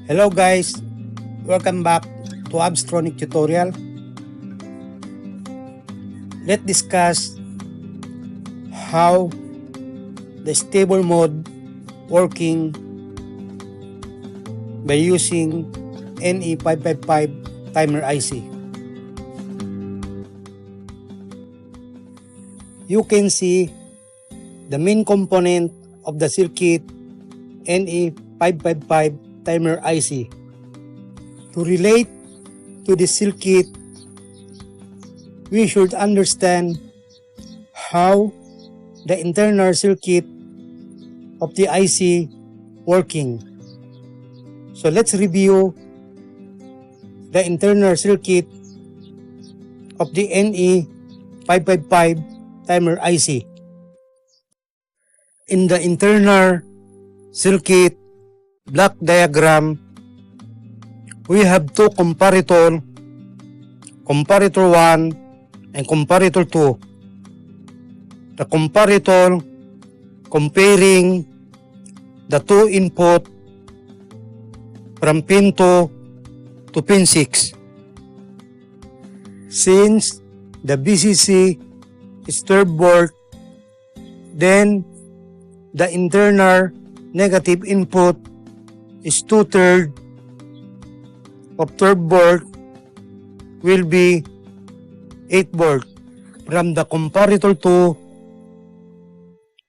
Hello guys, welcome back to Abstronic tutorial. Let's discuss how the stable mode working by using NE555 timer IC. You can see the main component of the circuit NE555 timer IC. To relate to the circuit, we should understand how the internal circuit of the IC working. So let's review the internal circuit of the NE555 timer IC. In the internal circuit block diagram, we have two comparator, comparator 1 and comparator 2. The comparator comparing the two input from pin 2 to pin 6. Since the VCC is 12 volt, then the internal negative input is 2/3 of 12 volt will be 8 volt. From the comparator 2,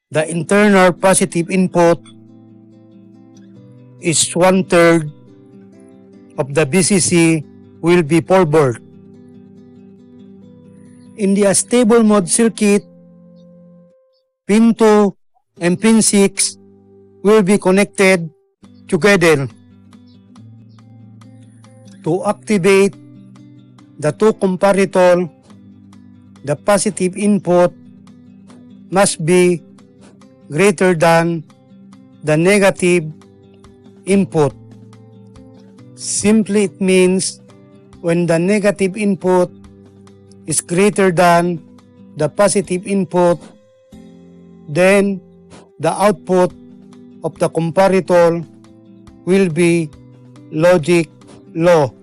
the internal positive input is 1/3 of the VCC will be 4 volt. In the stable mode circuit, pin 2 and pin 6 will be connected together. To activate the two comparator, the positive input must be greater than the negative input. Simply it means when the negative input is greater than the positive input, then the output of the comparator will be logic low.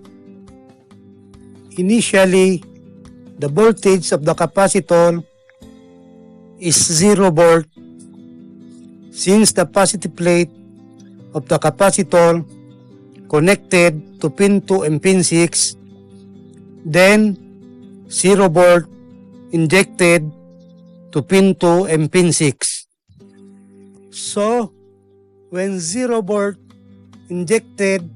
Initially, the voltage of the capacitor is 0 volt. Since the positive plate of the capacitor connected to pin 2 and pin 6, then 0 volt injected to pin 2 and pin 6. So, when 0 volt injected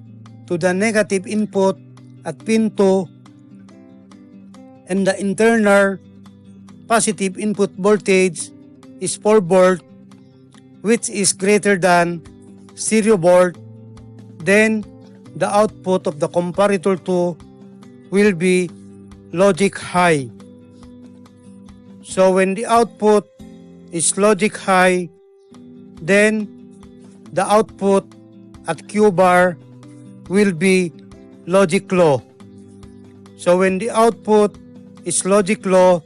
to the negative input at pin 2 and the internal positive input voltage is 4 volt, which is greater than 0 volt, then the output of the comparator 2 will be logic high. So when the output is logic high, then the output at Q bar will be logic low. So when the output is logic low,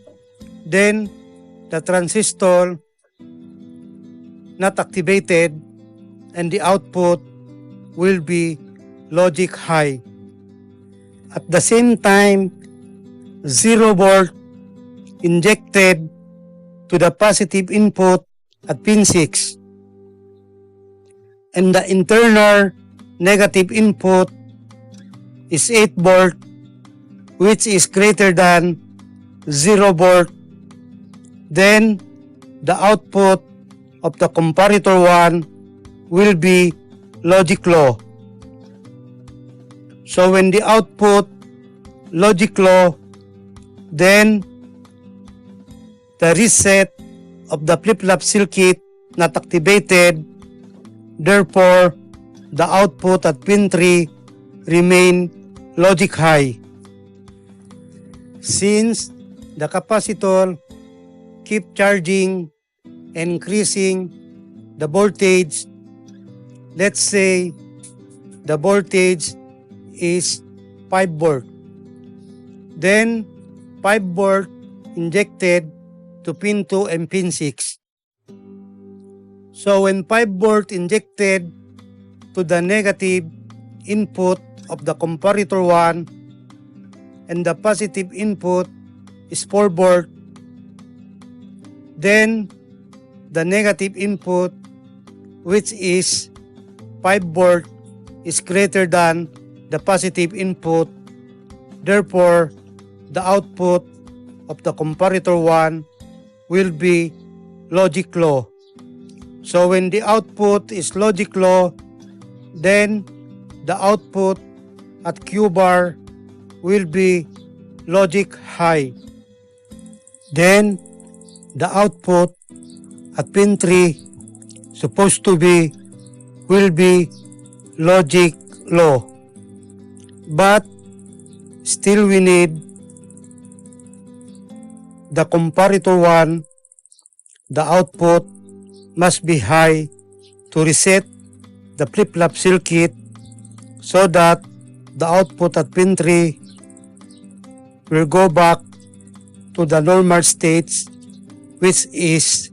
then the transistor not activated and the output will be logic high. At the same time, 0 volt injected to the positive input at pin 6 and the internal negative input is 8 volt, which is greater than 0 volt, then the output of the comparator 1 will be logic low. So when the output logic low, then the reset of the flip-flop circuit not activated, therefore the output at pin 3 remain logic high. Since the capacitor keep charging and increasing the voltage, let's say the voltage is 5 volt. Then 5 volt injected to pin 2 and pin 6. So when 5 volt injected to the negative input of the comparator 1 and the positive input is 4 volt, then the negative input, which is 5 volt, is greater than the positive input. Therefore, the output of the comparator 1 will be logic low. So when the output is logic low, then the output at Q bar will be logic high. Then the output at pin 3 will be logic low. But still we need the comparator 1, the output must be high to reset the flip-flop circuit so that the output at pin 3 will go back to the normal states, which is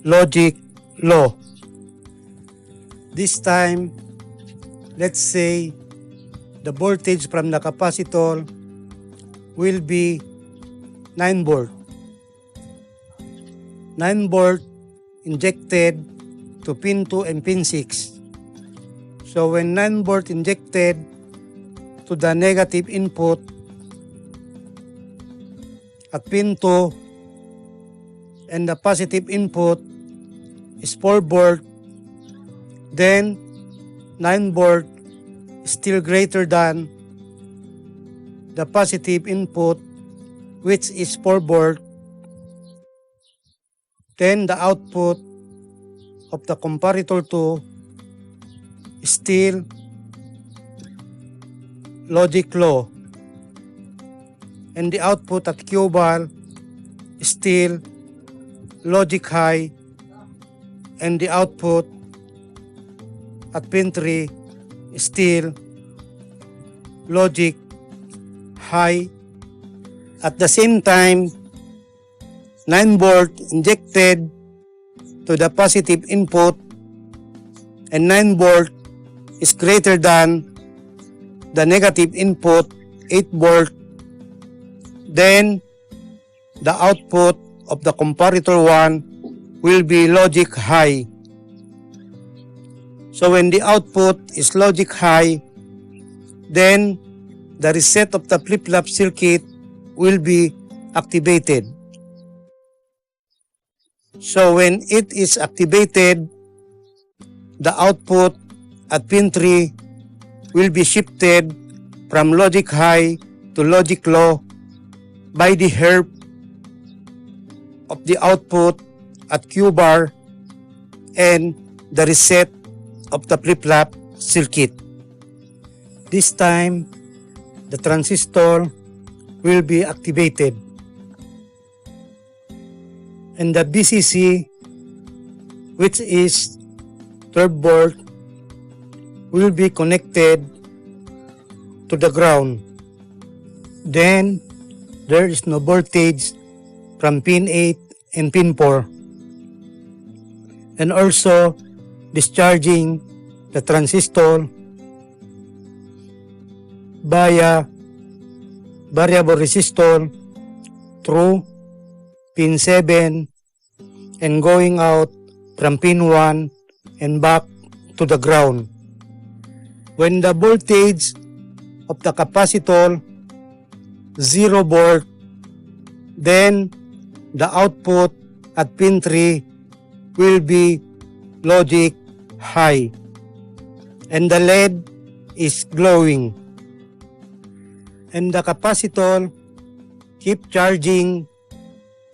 logic low. This time, let's say the voltage from the capacitor will be 9 volt. 9 volt injected to pin 2 and pin 6. So when 9 volt injected to the negative input at pin 2 and the positive input is 4 volt, then 9 volt is still greater than the positive input, which is 4 volt. Then the output of the comparator 2 is still logic low, and the output at Q bar is still logic high, and the output at pin 3 is still logic high. At the same time, 9 volt injected to the positive input and 9 volt is greater than the negative input 8 volt, then the output of the comparator 1 will be logic high. So when the output is logic high, then the reset of the flip-flop circuit will be activated. So when it is activated, the output at pin 3 will be shifted from logic high to logic low by the help of the output at Q bar and the reset of the flip-flop circuit. This time, the transistor will be activated, and the VCC, which is 12 volt, will be connected to the ground. Then there is no voltage from pin 8 and pin 4, and also discharging the transistor via variable resistor through pin 7 and going out from pin 1 and back to the ground. When the voltage of the capacitor 0 volt, then the output at pin 3 will be logic high, and the LED is glowing, and the capacitor keep charging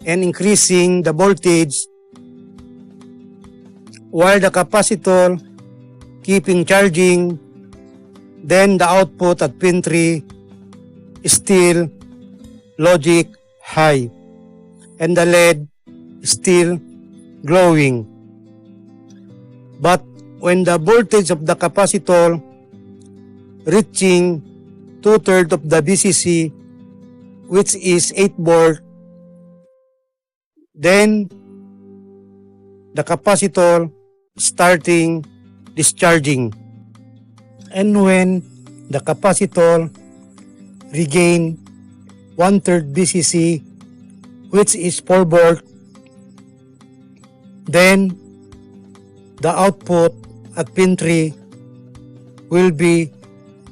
and increasing the voltage, while the capacitor keeping charging, then the output at pin 3 is still logic high, and the LED is still glowing. But when the voltage of the capacitor reaching 2/3 of the VCC, which is 8 volt, then the capacitor starting discharging. And when the capacitor regain 1/3 VCC, which is 4 volt, then the output at pin 3 will be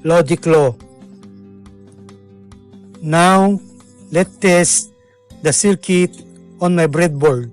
logic low. Now, let's test the circuit on my breadboard.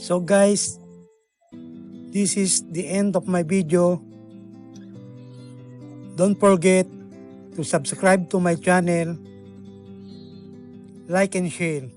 So guys, this is the end of my video. Don't forget to subscribe to my channel, like and share.